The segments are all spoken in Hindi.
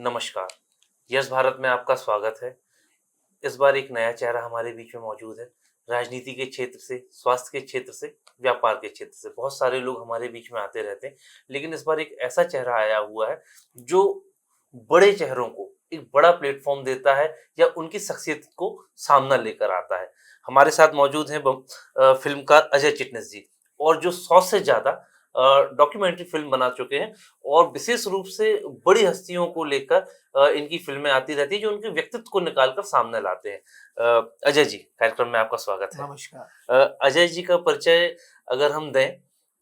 नमस्कार। यस भारत में आपका स्वागत है। इस बार एक नया चेहरा हमारे बीच में मौजूद है। राजनीति के क्षेत्र से, स्वास्थ्य के क्षेत्र से, व्यापार के क्षेत्र से बहुत सारे लोग हमारे बीच में आते रहते हैं। लेकिन इस बार एक ऐसा चेहरा आया हुआ है जो बड़े चेहरों को एक बड़ा प्लेटफ़ॉर्म देता है या उनकी शख्सियत को सामना लेकर आता है। हमारे साथ मौजूद हैं फ़िल्मकार अजय चिटनिस जी और जो 100 से ज़्यादा डॉक्यूमेंट्री फ़िल्म बना चुके हैं और विशेष रूप से बड़ी हस्तियों को लेकर इनकी फ़िल्में आती रहती हैं जो उनके व्यक्तित्व को निकाल कर सामने लाते हैं। अजय जी, कार्यक्रम में आपका स्वागत है। नमस्कार। अजय जी का परिचय अगर हम दें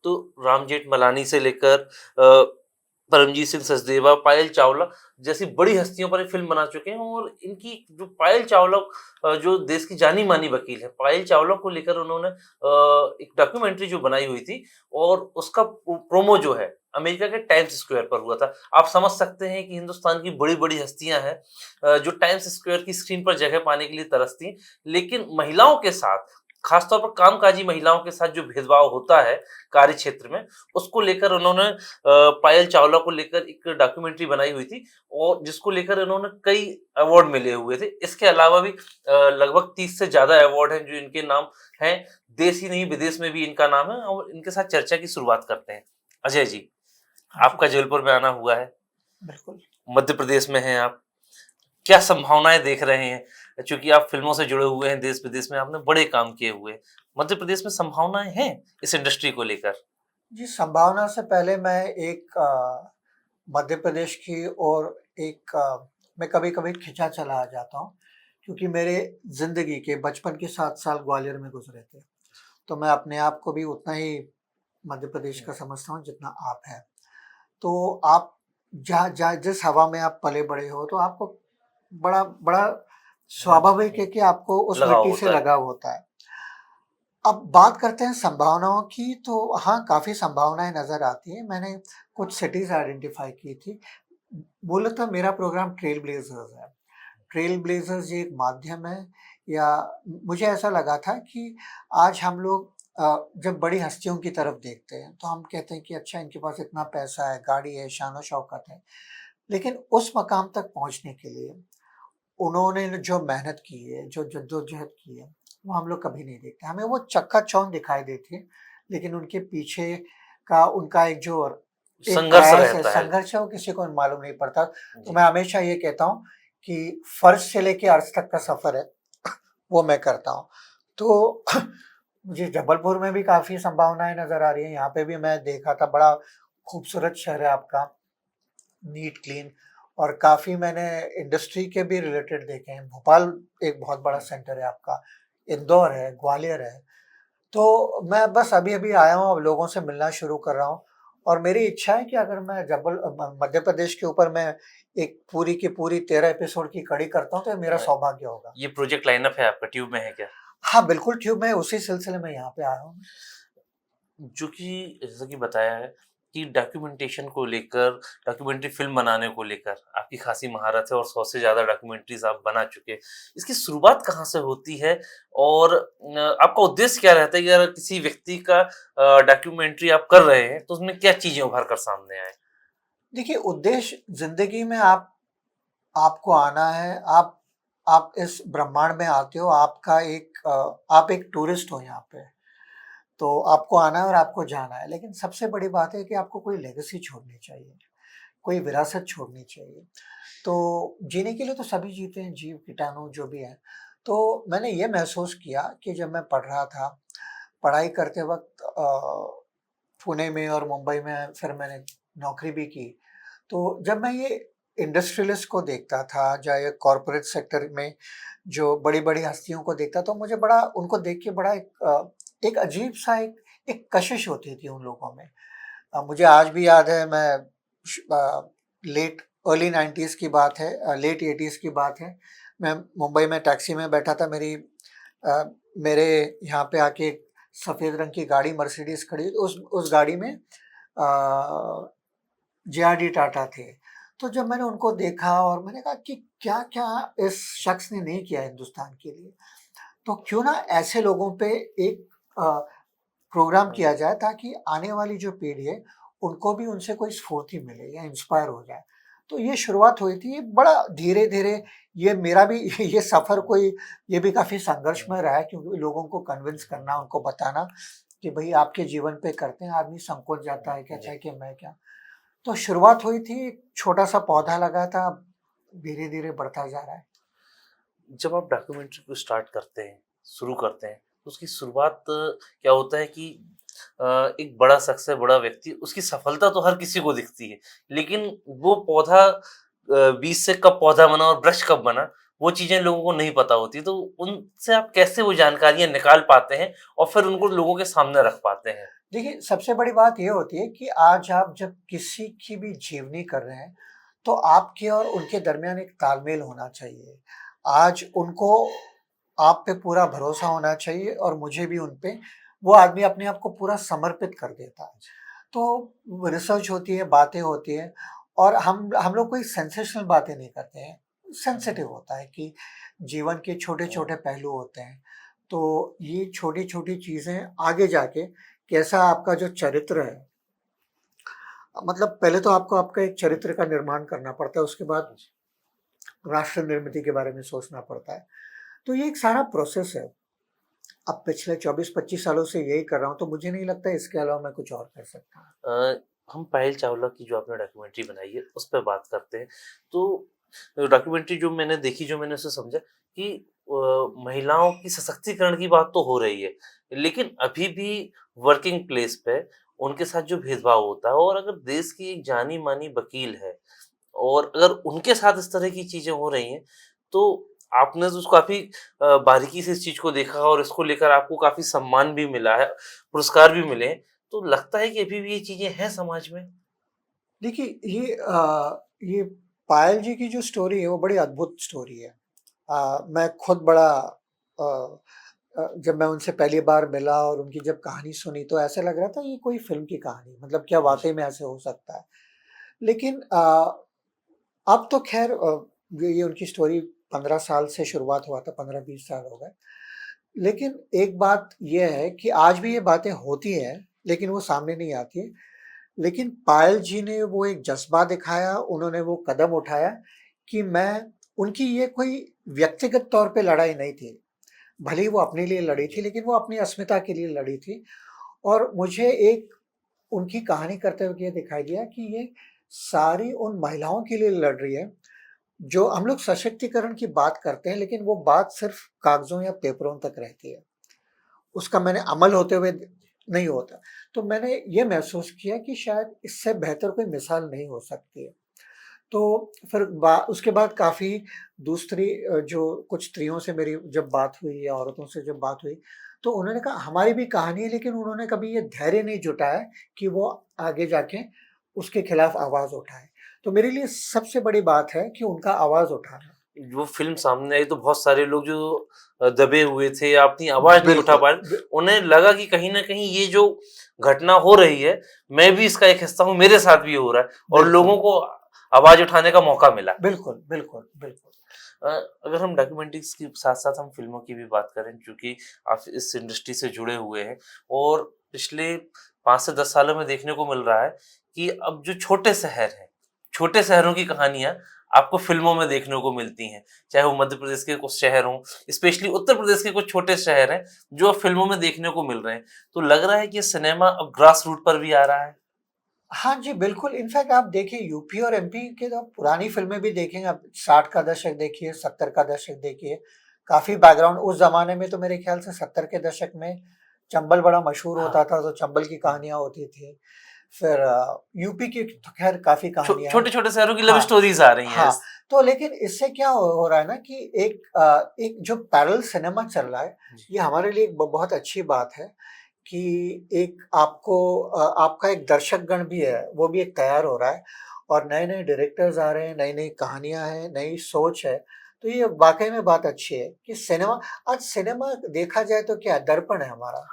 तो राम जेठमलानी से लेकर परमजीत सिंह सचदेवा, पायल चावला जैसी बड़ी हस्तियों पर ये फ़िल्म बना चुके हैं और इनकी जो पायल चावला जो देश की जानी-मानी वकील है, पायल चावला को लेकर उन्होंने एक डॉक्यूमेंट्री जो बनाई हुई थी और उसका प्रोमो जो है अमेरिका के टाइम्स स्क्वायर पर हुआ था। आप समझ सकते हैं कि हिंदुस्तान की बड़ी-बड़ी हस्तियाँ हैं जो टाइम्स स्क्वायर की स्क्रीन पर जगह पाने के लिए तरसती हैं, लेकिन महिलाओं के साथ, खास तौर पर कामकाजी महिलाओं के साथ जो भेदभाव होता है कार्य क्षेत्र में, उसको लेकर उन्होंने पायल चावला को लेकर एक डॉक्यूमेंट्री बनाई हुई थी और जिसको लेकर इन्होंने कई अवार्ड मिले हुए थे। इसके अलावा भी लगभग 30 से ज़्यादा अवार्ड हैं जो इनके नाम हैं। देश ही नहीं विदेश में भी इनका नाम है और इनके साथ चर्चा की शुरुआत करते हैं। अजय जी, हाँ जी, आपका जबलपुर में आना हुआ है, बिल्कुल। मध्य प्रदेश में हैं आप। क्या संभावनाएँ देख रहे हैं? चूँकि आप फ़िल्मों से जुड़े हुए हैं, देश-विदेश में आपने बड़े काम किए हुए हैं। मध्य प्रदेश में संभावनाएँ हैं इस इंडस्ट्री को लेकर? जी, संभावना से पहले मैं एक मध्य प्रदेश की ओर मैं कभी-कभी खिंचा चला आ जाता हूँ, क्योंकि मेरे ज़िंदगी के बचपन के 7 साल ग्वालियर में गुज़रे थे। तो मैं अपने आप को भी उतना ही मध्य प्रदेश का समझता हूँ जितना आप हैं। तो आप जहाँ जहाँ जिस हवा में आप पले-बड़े हो, तो आपको बड़ा बड़ा स्वाभाविक है कि आपको उस लगाव मिट्टी से होता है। लगाव होता है। अब बात करते हैं संभावनाओं की, तो हाँ, काफ़ी संभावनाएँ नज़र आती हैं। मैंने कुछ सिटीज़ आइडेंटिफ़ाई की थी। मूलतः मेरा प्रोग्राम ट्रेल ब्लेज़र्स है। ट्रेल ब्लेज़र्स ये एक माध्यम है, या मुझे ऐसा लगा था कि आज हम लोग जब बड़ी हस्तियों की तरफ देखते हैं, तो हम कहते हैं कि अच्छा, इनके पास इतना पैसा है, गाड़ी है, शान-ओ-शौकत है। लेकिन उस मकाम तक पहुँचने के लिए उन्होंने जो मेहनत की है, जो जद्दोजहद की है, वो हम लोग कभी नहीं देखते। हमें वो चक्का-चौंध दिखाई देती है, लेकिन उनके पीछे का उनका एक संघर्ष प्रयास है, रहता है। संघर्ष है, वो किसी को मालूम नहीं पड़ता। तो जी। मैं हमेशा ये कहता हूँ कि फर्श से लेके अर्श तक का सफ़र है, वो मैं करता हूँ। तो मुझे जबलपुर में भी काफ़ी संभावनाएँ नज़र आ रही हैं। यहाँ पे भी मैं देखा था, बड़ा खूबसूरत शहर है आपका, नीट, क्लीन, और काफ़ी मैंने इंडस्ट्री के भी रिलेटेड देखे हैं। भोपाल एक बहुत बड़ा सेंटर है आपका, इंदौर है, ग्वालियर है। तो मैं बस अभी-अभी आया हूँ, अब लोगों से मिलना शुरू कर रहा हूँ, और मेरी इच्छा है कि अगर मैं मध्य प्रदेश के ऊपर मैं एक पूरी की पूरी 13 एपिसोड की कड़ी करता हूँ, तो ये मेरा अ, सौभाग्य होगा। ये प्रोजेक्ट लाइनअप है आपका, ट्यूब में है क्या? हाँ, बिल्कुल ट्यूब में उसी सिलसिले में यहाँ पे आया हूँ। जो कि जैसा कि बताया है कि डॉक्यूमेंटेशन को लेकर, डॉक्यूमेंट्री फ़िल्म बनाने को लेकर आपकी ख़ासी महारत है और 100 से ज़्यादा डॉक्यूमेंट्रीज़ आप बना चुके हैं। इसकी शुरुआत कहाँ से होती है और आपका उद्देश्य क्या रहता है कि अगर किसी व्यक्ति का डॉक्यूमेंट्री आप कर रहे हैं, तो उसमें क्या चीज़ें उभर कर सामने आएँ? देखिए, उद्देश्य ज़िंदगी में आपको आना है, आप इस ब्रह्मांड में आते हो, आप एक टूरिस्ट हो यहाँ पे। तो आपको आना है और आपको जाना है, लेकिन सबसे बड़ी बात है कि आपको कोई लेगेसी छोड़नी चाहिए, कोई विरासत छोड़नी चाहिए। तो जीने के लिए तो सभी जीते हैं, जीव, कीटाणु जो भी हैं। तो मैंने ये महसूस किया कि जब मैं पढ़ रहा था, पढ़ाई करते वक़्त पुणे में और मुंबई में फिर मैंने नौकरी भी की। तो जब मैं ये इंडस्ट्रियलिस्ट को देखता था, चाहे कॉर्पोरेट सेक्टर में जो बड़ी-बड़ी हस्तियों को देखता, तो मुझे बड़ा उनको देख के बड़ा एक अजीब-सा एक कशिश होती थी उन लोगों में। मुझे आज भी याद है, मैं लेट अर्ली 90s की बात है, लेट 80s की बात है। मैं मुंबई में टैक्सी में बैठा था, मेरे यहाँ पे आके एक सफ़ेद रंग की गाड़ी मर्सिडीज़ खड़ी, उस गाड़ी में जेआरडी टाटा थे। तो जब मैंने उनको देखा और मैंने कहा कि क्या-क्या इस शख्स ने नहीं किया हिंदुस्तान के लिए, तो क्यों ना ऐसे लोगों पे एक प्रोग्राम किया जाए, ताकि आने वाली जो पीढ़ी है, उनको भी उनसे कोई स्फूर्ति मिले या इंस्पायर हो जाए। तो ये शुरुआत हुई थी, बड़ा धीरे-धीरे ये मेरा भी ये सफ़र कोई ये भी काफ़ी संघर्षमय रहा है क्योंकि लोगों को कन्विंस करना, उनको बताना कि भई आपके जीवन पे करते हैं, आदमी संकोच जाता है, कहता जी। है कि मैं क्या? तो शुरुआत हुई थी, एक छोटा-सा पौधा लगा था, अब धीरे-धीरे बढ़ता जा रहा है। जब आप डॉक्यूमेंट्री को स्टार्ट करते हैं, शुरू करते हैं, तो उसकी शुरुआत क्या होता है कि एक बड़ा शख्स है, बड़ा व्यक्ति, उसकी सफलता तो हर किसी को दिखती है, लेकिन वो पौधा बीज से कब पौधा बना और वृक्ष कब बना, वो चीज़ें लोगों को नहीं पता होती। तो उनसे आप कैसे वो जानकारियाँ निकाल पाते हैं और फिर उनको लोगों के सामने रख पाते हैं? देखिए, सबसे बड़ी बात ये होती है कि आज आप जब किसी की भी जीवनी कर रहे हैं, तो आपके और उनके दरमियान एक तालमेल होना चाहिए। आज उनको आप पे पूरा भरोसा होना चाहिए और मुझे भी उन पे, वो आदमी अपने आप को पूरा समर्पित कर देता है। तो रिसर्च होती है, बातें होती हैं और हम लोग कोई सेंसेशनल बातें नहीं करते हैं। सेंसिटिव होता है कि जीवन के छोटे-छोटे पहलू होते हैं। तो ये छोटी-छोटी चीज़ें आगे जाके कैसा आपका जो चरित्र है, मतलब पहले तो आपको आपका एक चरित्र का निर्माण करना पड़ता है, उसके बाद राष्ट्र निर्मिति के बारे में सोचना पड़ता है। तो ये एक सारा प्रोसेस है। अब पिछले 24-25 सालों से यही कर रहा हूँ, तो मुझे नहीं लगता इसके अलावा मैं कुछ और कर सकता हूँ। हम पायल चावला की जो आपने डॉक्यूमेंट्री बनाई है, उस पे बात करते हैं। तो डॉक्यूमेंट्री जो मैंने देखी, जो मैंने उसे समझा कि महिलाओं की सशक्तिकरण की बात तो हो रही है, लेकिन अभी भी वर्किंग प्लेस पे उनके साथ जो भेदभाव होता है और अगर देश की एक जानी-मानी वकील है और अगर उनके साथ इस तरह की चीज़ें हो रही हैं, तो आपने तो उसको काफ़ी बारीकी से इस चीज़ को देखा और इसको लेकर आपको काफ़ी सम्मान भी मिला है, पुरस्कार भी मिले हैं। तो लगता है कि अभी भी ये चीज़ें हैं समाज में? देखिए, ये पायल जी की जो स्टोरी है, वो बड़ी अद्भुत स्टोरी है। मैं खुद बड़ा जब मैं उनसे पहली बार मिला और उनकी जब कहानी सुनी, तो ऐसा लग रहा था ये कोई फ़िल्म की कहानी, मतलब क्या वाक़ई जी। में ऐसे हो सकता है? लेकिन अब तो ख़ैर ये उनकी स्टोरी 15 साल से शुरुआत हुआ था, 15-20 साल हो गए। लेकिन एक बात ये है कि आज भी ये बातें होती हैं, लेकिन वो सामने नहीं आती हैं। लेकिन पायल जी ने वो एक जज़्बा दिखाया, उन्होंने वो कदम उठाया कि मैं उनकी ये कोई व्यक्तिगत तौर पे लड़ाई नहीं थी। भले ही वो अपने लिए लड़ी थी, जी। लेकिन वो अपनी अस्मिता के लिए लड़ी थी और मुझे एक उनकी कहानी करते हुए ये दिखाई दिया कि ये सारी उन महिलाओं के लिए लड़ रही है, जो हम लोग सशक्तिकरण की बात करते हैं, लेकिन वो बात सिर्फ़ कागज़ों या पेपरों तक रहती है। उसका मैंने अमल होते हुए नहीं होता। तो मैंने ये महसूस किया कि शायद इससे बेहतर कोई मिसाल नहीं हो सकती है। तो फिर बा उसके बाद काफ़ी दूसरी जो कुछ स्त्रियों से मेरी जब बात हुई या औरतों से जब बात हुई, तो उन्होंने कहा हमारी भी कहानी है, लेकिन उन्होंने कभी ये धैर्य नहीं जुटाया कि वो आगे जाके उसके खिलाफ आवाज़ उठाएँ। तो मेरे लिए सबसे बड़ी बात है कि उनका आवाज़ उठाना। वो फ़िल्म सामने आई तो बहुत सारे लोग जो दबे हुए थे या अपनी आवाज़ नहीं उठा बिल्कुल, पा रहे, बि उन्हें लगा कि कहीं न कहीं ये जो घटना हो रही है, मैं भी इसका एक हिस्सा हूँ, मेरे साथ भी हो रहा है और बिल्कुल, लोगों को आवाज़ उठाने का मौका मिला। बिल्कुल, बिल्कुल, बिल्कुल। अ, अगर हम डॉक्यूमेंट्रीज़ के साथ-साथ हम फ़िल्मों की भी बात करें, चूँकि आप इस इंडस्ट्री से जुड़े हुए हैं और पिछले 5 से 10 सालों में देखने को मिल रहा है कि अब जो छोटे शहर हैं, छोटे शहरों की कहानियाँ आपको फ़िल्मों में देखने को मिलती हैं। चाहे वो मध्य प्रदेश के कुछ शहर हों, स्पेशली उत्तर प्रदेश के कुछ छोटे शहर हैं, जो अब फ़िल्मों में देखने को मिल रहे हैं। तो लग रहा है कि ये सिनेमा अब ग्रास रूट पर भी आ रहा है। हाँ जी, बिल्कुल। इनफैक्ट आप देखिए यूपी और एमपी के तो आप पुरानी फ़िल्में भी देखेंगे आप 60 का दशक देखिए, 70 का दशक देखिए, काफ़ी बैकग्राउंड उस ज़माने में तो मेरे ख़्याल से 70 के दशक में चंबल बड़ा मशहूर हाँ। होता था, तो चंबल की कहानियाँ होती थी। फिर यूपी की तो ख़ैर काफ़ी कहानियाँ हैं। छोटे-छोटे शहरों की लव हाँ, स्टोरीज़ आ रही हैं हाँ, इस तो लेकिन इससे क्या हो रहा है ना कि एक जो पैरेलल सिनेमा चल रहा है, जी। ये हमारे लिए एक बहुत अच्छी बात है कि एक आपका एक दर्शकगण भी है, वो भी एक तैयार हो रहा है और नए-नए डायरेक्टर्स आ रहे हैं, नई-नई कहानियाँ हैं, नई सोच है। तो ये वाक़ई में बात अच्छी है कि सिनेमा देखा जाए तो क्या है, दर्पण है हमारा।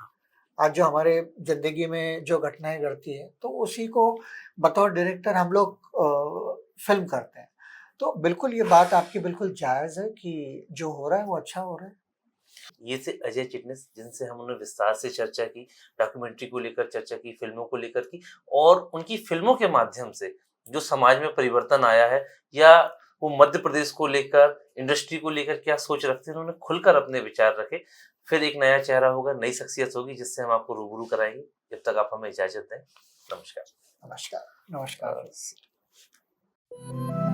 आज जो हमारे ज़िंदगी में जो घटनाएँ घटती हैं, तो उसी को बतौर डायरेक्टर हम लोग फ़िल्म करते हैं। तो बिल्कुल ये बात आपकी बिल्कुल जायज़ है कि जो हो रहा है वो अच्छा हो रहा है। ये थे अजय चिटनिस जिनसे हमने विस्तार से चर्चा की, डॉक्यूमेंट्री को लेकर चर्चा की, फ़िल्मों को लेकर की और उनकी फ़िल्मों के माध्यम से जो समाज में परिवर्तन आया है, या वो मध्य प्रदेश को लेकर, इंडस्ट्री को लेकर क्या सोच रखते हैं, उन्होंने खुलकर अपने विचार रखे। फिर एक नया चेहरा होगा, नई शख्सियत होगी जिससे हम आपको रूबरू कराएँगे। जब तक आप हमें इजाज़त दें, नमस्कार। नमस्कार, नमस्कार। अ